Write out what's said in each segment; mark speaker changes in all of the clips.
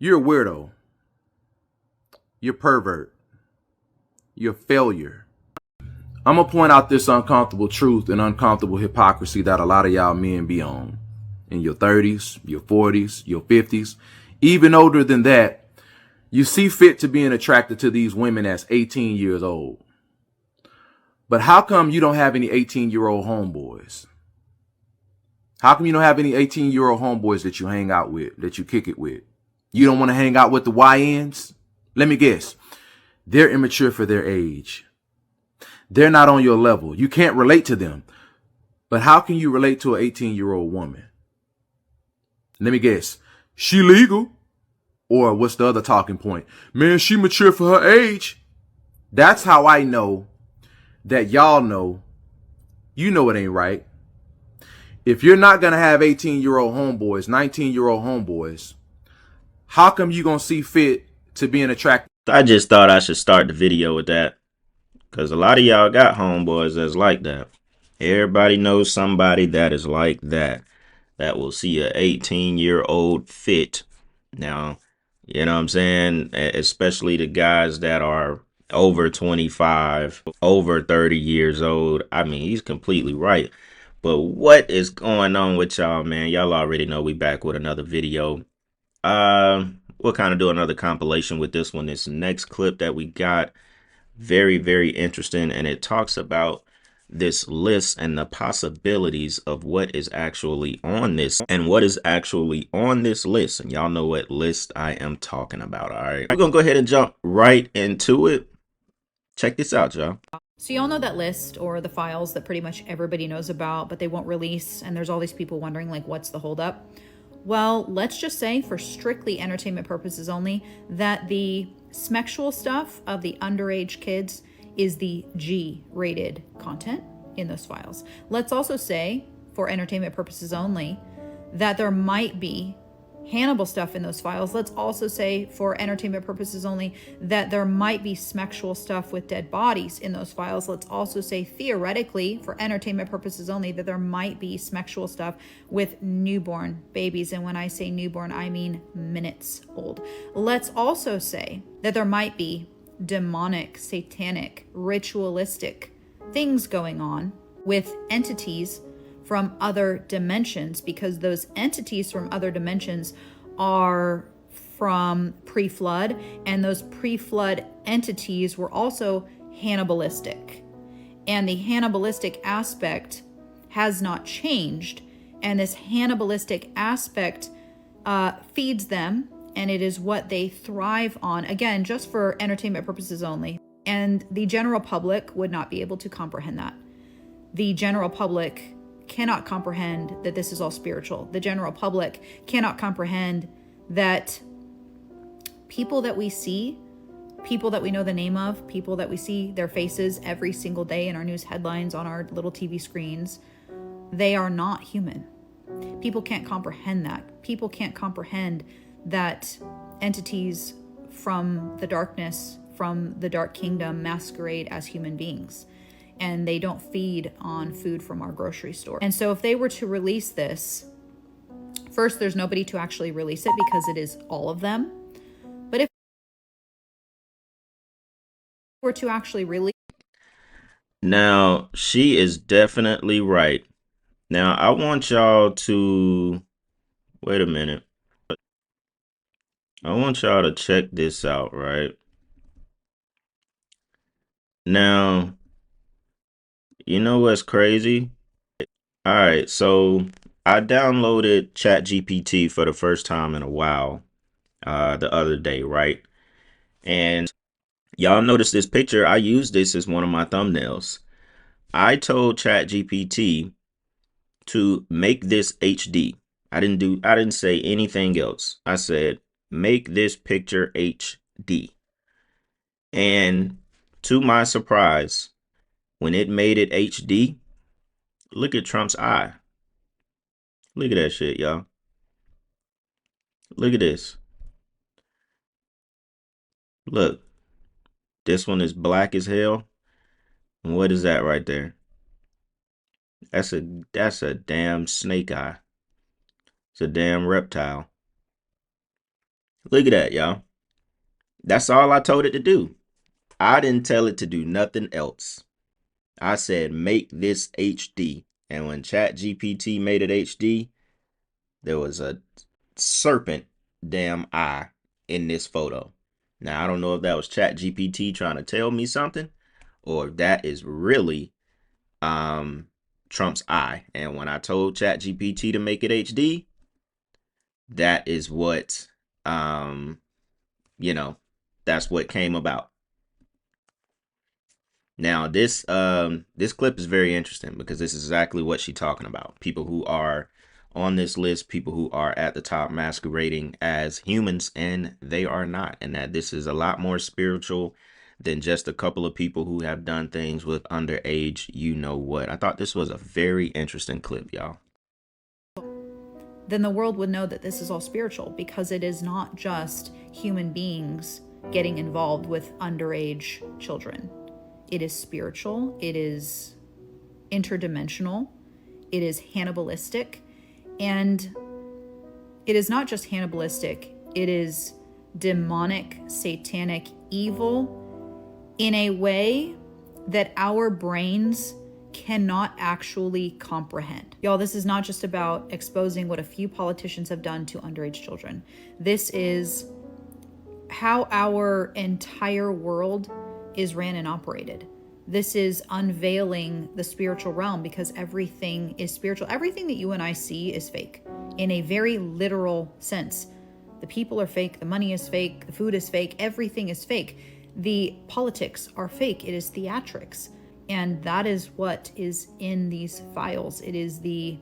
Speaker 1: You're a weirdo. You're a pervert. You're a failure. I'm going to point out this uncomfortable truth and uncomfortable hypocrisy that a lot of y'all men be on. In your 30s, your 40s, your 50s, even older than that, you see fit to being attracted to these women as 18 years old. But how come you don't have any 18-year-old homeboys? How come you don't have any 18-year-old homeboys that you hang out with, that you kick it with? You don't want to hang out with the YNs? Let me guess. They're immature for their age. They're not on your level. You can't relate to them. But how can you relate to an 18-year-old woman? Let me guess. She legal? Or what's the other talking point? Man, she mature for her age. That's how I know that y'all know, you know it ain't right. If you're not going to have 18-year-old homeboys, 19-year-old homeboys, how come you going to see fit to being attracted?
Speaker 2: I just thought I should start the video with that, because a lot of y'all got homeboys that's like that. Everybody knows somebody that is like that will see a 18-year-old fit. Now, you know what I'm saying? Especially the guys that are over 25, over 30 years old. I mean, he's completely right. But what is going on with y'all, man? Y'all already know we back with another video. We'll kind of do another compilation with this one. This next clip that we got, very, very interesting. And it talks about this list and the possibilities of what is actually on this and what is actually on this list. And y'all know what list I am talking about. All right, we're gonna go ahead and jump right into it. Check this out, y'all.
Speaker 3: So y'all know that list or the files that pretty much everybody knows about, but they won't release. And there's all these people wondering, like, what's the holdup? Well, let's just say, for strictly entertainment purposes only, that the sexual stuff of the underage kids is the G-rated content in those files. Let's also say, for entertainment purposes only, that there might be Hannibal stuff in those files. Let's also say, for entertainment purposes only, that there might be sexual stuff with dead bodies in those files. Let's also say, theoretically, for entertainment purposes only, that there might be sexual stuff with newborn babies. And when I say newborn, I mean minutes old. Let's also say that there might be demonic, satanic, ritualistic things going on with entities from other dimensions, because those entities from other dimensions are from pre-flood, and those pre-flood entities were also cannibalistic, and the cannibalistic aspect has not changed, and this cannibalistic aspect feeds them, and it is what they thrive on, again, just for entertainment purposes only. And the general public would not be able to comprehend that. The general public cannot comprehend that this is all spiritual. The general public cannot comprehend that people that we see, people that we know the name of, people that we see their faces every single day in our news headlines, on our little TV screens, they are not human. People can't comprehend that. People can't comprehend that entities from the darkness, from the dark kingdom, masquerade as human beings. And they don't feed on food from our grocery store. And so if they were to release this, first, there's nobody to actually release it because it is all of them. But if they were to actually release...
Speaker 2: Now, she is definitely right. Now, I want y'all to... Wait a minute. I want y'all to check this out, right? Now, you know what's crazy? All right, so I downloaded ChatGPT for the first time in a while the other day, right? And y'all notice this picture. I used this as one of my thumbnails. I told ChatGPT to make this HD. I didn't say anything else. I said, make this picture HD. And to my surprise, when it made it HD, look at Trump's eye. Look at that shit, y'all. Look at this. Look, this one is black as hell. And what is that right there? That's a damn snake eye. It's a damn reptile. Look at that, y'all. That's all I told it to do. I didn't tell it to do nothing else. I said, make this HD. And when ChatGPT made it HD, there was a serpent damn eye in this photo. Now, I don't know if that was ChatGPT trying to tell me something, or if that is really Trump's eye. And when I told ChatGPT to make it HD, that is what that's what came about. Now, this clip is very interesting because this is exactly what she's talking about. People who are on this list, people who are at the top masquerading as humans, and they are not. And that this is a lot more spiritual than just a couple of people who have done things with underage you know what. I thought this was a very interesting clip, y'all.
Speaker 3: Then the world would know that this is all spiritual, because it is not just human beings getting involved with underage children. It is spiritual, it is interdimensional, it is cannibalistic, and it is not just cannibalistic, it is demonic, satanic, evil in a way that our brains cannot actually comprehend. Y'all, this is not just about exposing what a few politicians have done to underage children. This is how our entire world is ran and operated. This is unveiling the spiritual realm, because everything is spiritual. Everything that you and I see is fake in a very literal sense. The people are fake, the money is fake, the food is fake, everything is fake. The politics are fake. It is theatrics. And that is what is in these files. It is the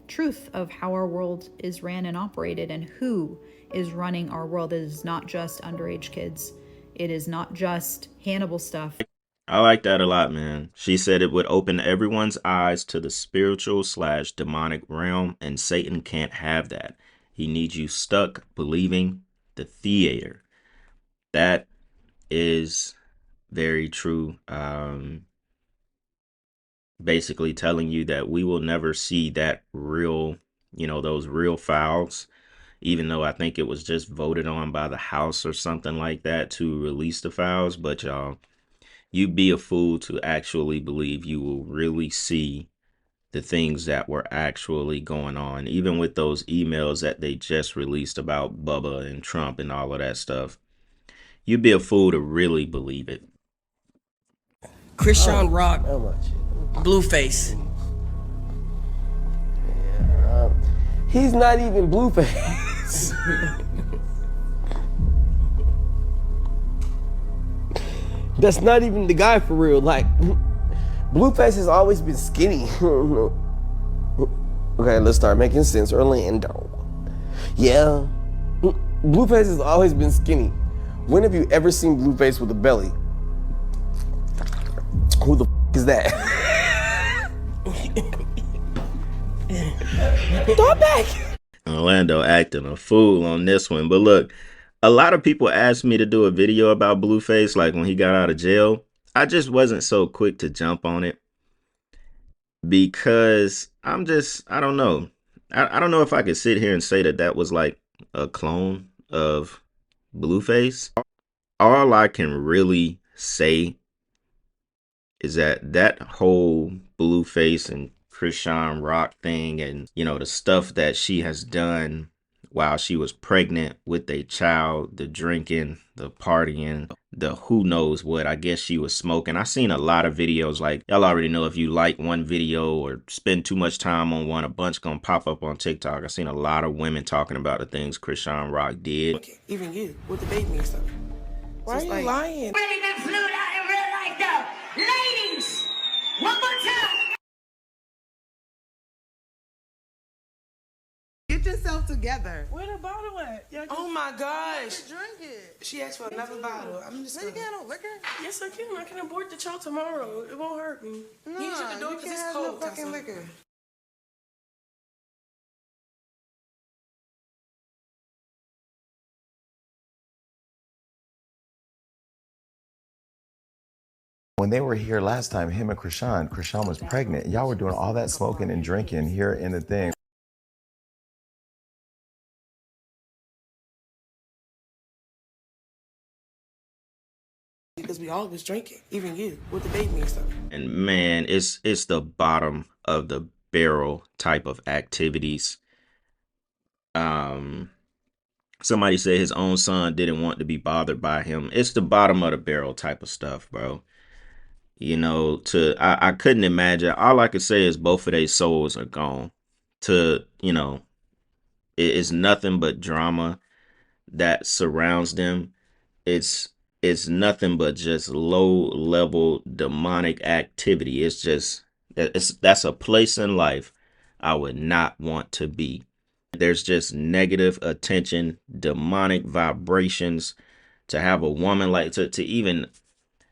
Speaker 3: truth of how our world is ran and operated, and who is running our world. It is not just underage kids. It is not just Hannibal stuff.
Speaker 2: I like that a lot, man. She said it would open everyone's eyes to the spiritual/demonic realm, and Satan can't have that. He needs you stuck believing the theater. That is very true. Basically telling you that we will never see that real, those real files, even though I think it was just voted on by the House or something like that to release the files. But y'all, you'd be a fool to actually believe you will really see the things that were actually going on, even with those emails that they just released about Bubba and Trump and all of that stuff. You'd be a fool to really believe it.
Speaker 4: Christian Rock, Blueface.
Speaker 5: Yeah, he's not even Blueface. That's not even the guy for real. Like, Blueface has always been skinny. Okay, let's start making sense. Orlando. Yeah, Blueface has always been skinny. When have you ever seen Blueface with a belly? Who the is that? Throw it back.
Speaker 2: Orlando acting a fool on this one. But look, a lot of people asked me to do a video about Blueface, like when he got out of jail. I just wasn't so quick to jump on it because I don't know. I don't know if I could sit here and say that that was like a clone of Blueface. All I can really say is that that whole Blueface and Christian Rock thing, and the stuff that she has done while she was pregnant with a child, the drinking, the partying, the who knows what. I guess she was smoking. I seen a lot of videos. Like, y'all already know, if you like one video or spend too much time on one, a bunch gonna pop up on TikTok. I seen a lot of women talking about the things Christian Rock did.
Speaker 4: Okay, even you with the baby and stuff. Why are you lying?
Speaker 6: Really been flued out in real life though. Ladies, one more time.
Speaker 7: Get yourself together.
Speaker 4: Where the bottle at? Oh my gosh.
Speaker 7: Drink it.
Speaker 4: She asked for another bottle. I'm just
Speaker 7: No, you
Speaker 4: gonna...
Speaker 7: can't have no liquor.
Speaker 4: Yes, I can. I can abort the child tomorrow. It won't hurt me.
Speaker 7: No,
Speaker 4: You shut the door
Speaker 7: you
Speaker 4: 'cause
Speaker 7: can't
Speaker 4: it's
Speaker 7: have
Speaker 4: cold.
Speaker 7: no fucking
Speaker 4: Tessa.
Speaker 7: liquor.
Speaker 8: When they were here last time, him and Krishan was pregnant. Y'all were doing all that smoking and drinking here in the thing.
Speaker 4: because we all was drinking, even you, with the baby and stuff.
Speaker 2: And man, it's the bottom of the barrel type of activities. Somebody said his own son didn't want to be bothered by him. It's the bottom of the barrel type of stuff, bro. You know, I couldn't imagine. All I could say is both of their souls are gone. It's nothing but drama that surrounds them. It's nothing but just low level demonic activity. That's a place in life I would not want to be. There's just negative attention, demonic vibrations. To have a woman like to even,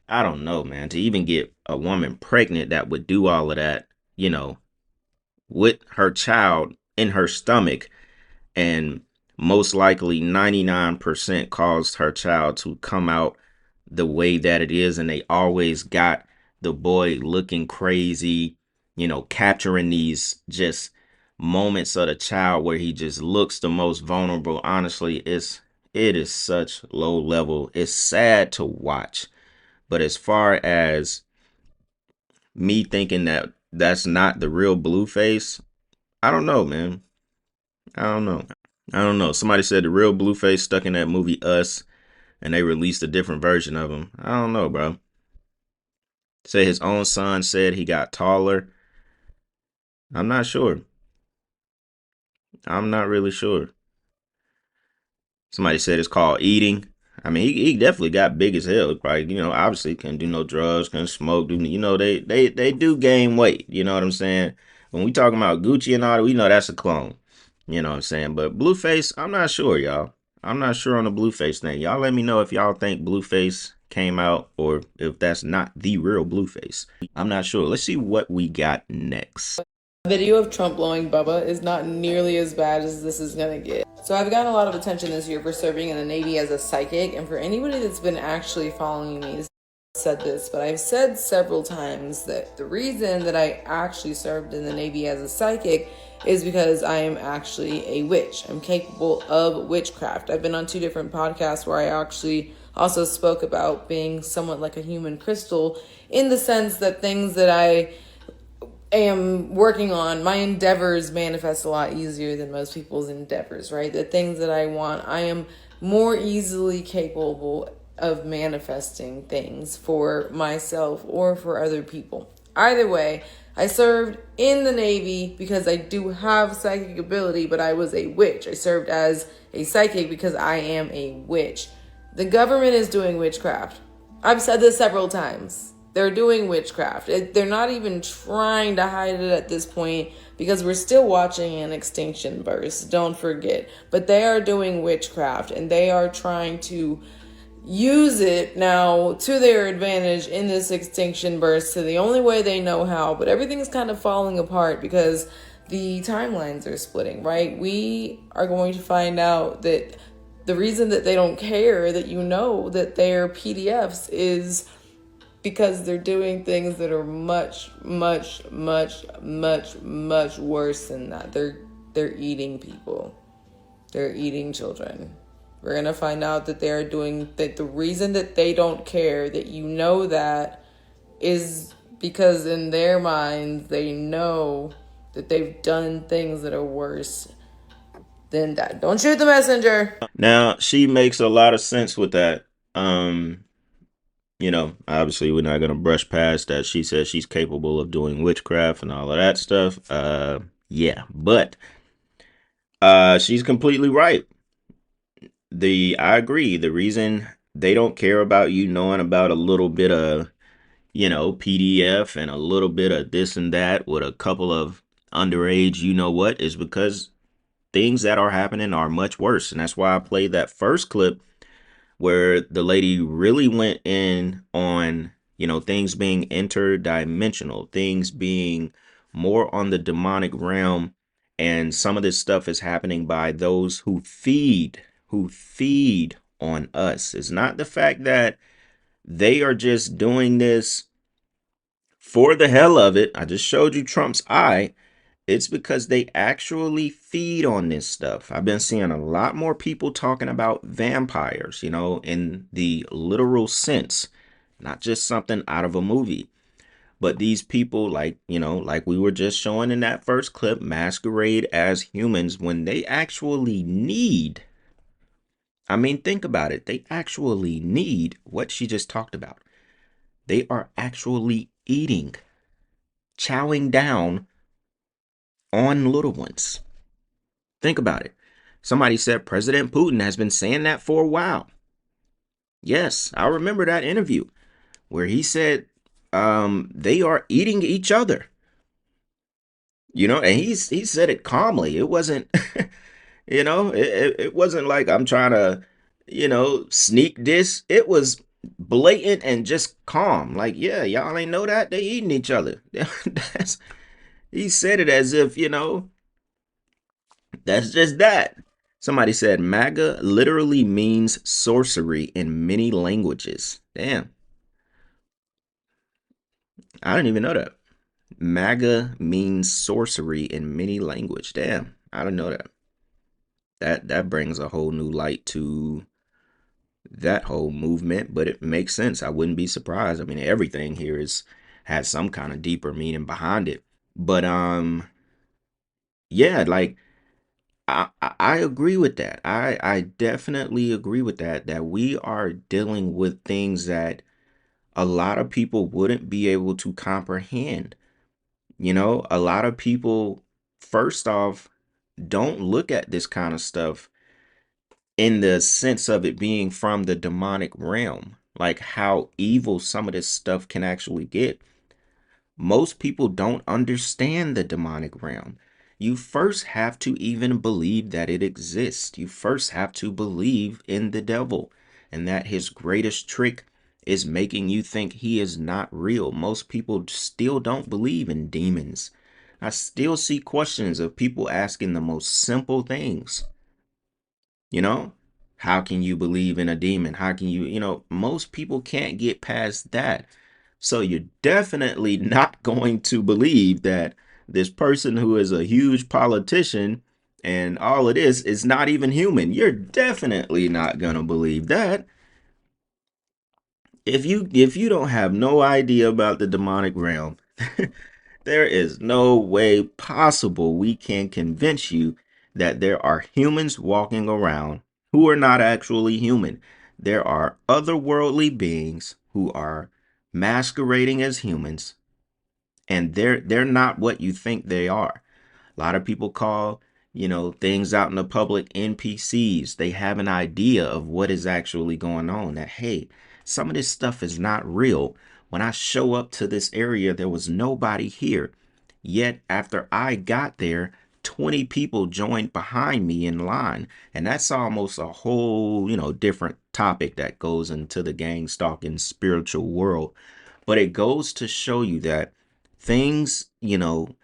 Speaker 2: I don't know, man, to even get a woman pregnant that would do all of that, with her child in her stomach, and most likely 99% caused her child to come out the way that it is. And they always got the boy looking crazy, capturing these just moments of the child where he just looks the most vulnerable. Honestly, it is such low level. It's sad to watch. But as far as me thinking that that's not the real Blueface, I don't know, man. I don't know. Somebody said the real Blueface stuck in that movie Us, and they released a different version of him. I don't know, bro. Say his own son said he got taller. I'm not sure. I'm not really sure. Somebody said it's called eating. I mean, he definitely got big as hell. Probably, obviously couldn't do no drugs, couldn't smoke. They do gain weight. You know what I'm saying? When we talking about Gucci and all that, we know that's a clone. You know what I'm saying? But Blueface, I'm not sure, y'all. I'm not sure on the Blueface thing. Y'all let me know if y'all think Blueface came out or if that's not the real Blueface. I'm not sure. Let's see what we got next.
Speaker 9: Video of Trump blowing Bubba is not nearly as bad as this is gonna get. So I've gotten a lot of attention this year for serving in the Navy as a psychic, and for anybody that's been actually following me, I've said this, but I've said several times that the reason that I actually served in the Navy as a psychic is because I am actually a witch. I'm capable of witchcraft. I've been on 2 different podcasts where I actually also spoke about being somewhat like a human crystal, in the sense that things that I am working on, my endeavors manifest a lot easier than most people's endeavors, right? The things that I want, I am more easily capable of manifesting things for myself or for other people. Either way, I served in the Navy because I do have psychic ability, but I was a witch. I served as a psychic because I am a witch. The government is doing witchcraft. I've said this several times. They're doing witchcraft. They're not even trying to hide it at this point because we're still watching an extinction burst. Don't forget. But they are doing witchcraft, and they are trying to use it now to their advantage in this extinction burst to the only way they know how. But everything's kind of falling apart because the timelines are splitting, right? We are going to find out that the reason that they don't care that that they're PDFs is because they're doing things that are much, much, much, much, much worse than that. They're eating people. They're eating children. We're going to find out that they're doing that. The reason that they don't care that that is because in their minds, they know that they've done things that are worse than that. Don't shoot the messenger.
Speaker 2: Now, she makes a lot of sense with that. Obviously we're not going to brush past that. She says she's capable of doing witchcraft and all of that stuff. Yeah, but she's completely right. I agree. The reason they don't care about you knowing about a little bit of, PDF and a little bit of this and that with a couple of underage, is because things that are happening are much worse. And that's why I played that first clip where the lady really went in on, things being interdimensional, things being more on the demonic realm. And some of this stuff is happening by those who feed on us. It's not the fact that they are just doing this for the hell of it. I just showed you Trump's eye. It's because they actually feed on this stuff. I've been seeing a lot more people talking about vampires, in the literal sense, not just something out of a movie. But these people, like, like we were just showing in that first clip, masquerade as humans when they actually need, I mean, think about it. They actually need what she just talked about. They are actually eating, chowing down on little ones. Think about it. Somebody said President Putin has been saying that for a while. Yes, I remember that interview where he said they are eating each other. And he said it calmly. It wasn't, it wasn't like I'm trying to, sneak this. It was blatant and just calm. Like, yeah, y'all ain't know that? They eating each other. He said it as if, that's just that. Somebody said MAGA literally means sorcery in many languages. Damn. I didn't even know that. MAGA means sorcery in many language. Damn. I didn't know that. That brings a whole new light to that whole movement, but it makes sense. I wouldn't be surprised. I mean, everything here has some kind of deeper meaning behind it. But yeah, like I agree with that. I definitely agree with that, that we are dealing with things that a lot of people wouldn't be able to comprehend. A lot of people, first off, don't look at this kind of stuff in the sense of it being from the demonic realm, like how evil some of this stuff can actually get. Most people don't understand the demonic realm. You first have to even believe that it exists. You first have to believe in the devil and that his greatest trick is making you think he is not real. Most people still don't believe in demons. I still see questions of people asking the most simple things. How can you believe in a demon? How can most people can't get past that. So you're definitely not going to believe that this person who is a huge politician and all it is not even human. You're definitely not going to believe that. If you don't have no idea about the demonic realm, there is no way possible we can convince you that there are humans walking around who are not actually human. There are otherworldly beings who are masquerading as humans, and they're not what you think they are. A lot of people call, things out in the public NPCs. They have an idea of what is actually going on. That, hey, some of this stuff is not real. When I show up to this area, there was nobody here. Yet after I got there, 20 people joined behind me in line. And that's almost a whole, different topic that goes into the gang stalking spiritual world. But it goes to show you that things, y'all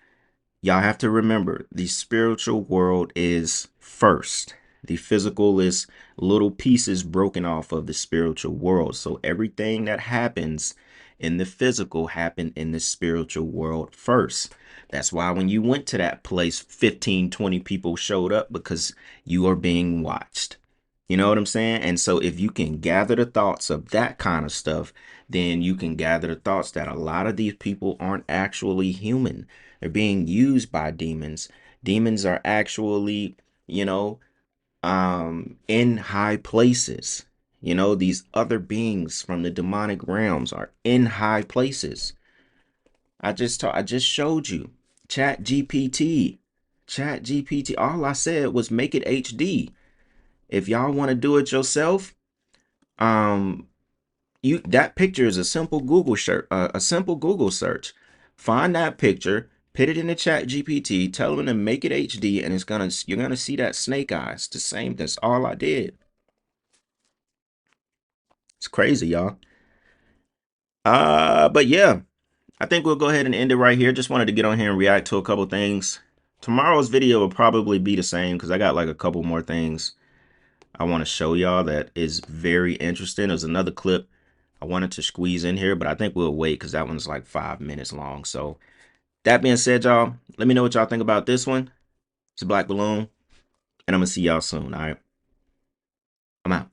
Speaker 2: have to remember, the spiritual world is first. The physical is little pieces broken off of the spiritual world. So everything that happens in the physical happened in the spiritual world first. That's why when you went to that place, 15, 20 people showed up because you are being watched. You know what I'm saying? And so if you can gather the thoughts of that kind of stuff, then you can gather the thoughts that a lot of these people aren't actually human. They're being used by demons. Demons are actually, in high places. These other beings from the demonic realms are in high places. I just showed you. Chat GPT. All I said was make it HD. If y'all want to do it yourself, that picture is a simple Google search. Find that picture, put it in the Chat GPT, tell them to make it HD, and you're gonna see that snake eyes. The same. That's all I did. It's crazy, y'all. But yeah, I think we'll go ahead and end it right here. Just wanted to get on here and react to a couple things. Tomorrow's video will probably be the same because I got like a couple more things I want to show y'all that is very interesting. There's another clip I wanted to squeeze in here, but I think we'll wait because that one's like 5 minutes long. So that being said, y'all, let me know what y'all think about this one. It's a Black Balloon, and I'm going to see y'all soon, all right? I'm out.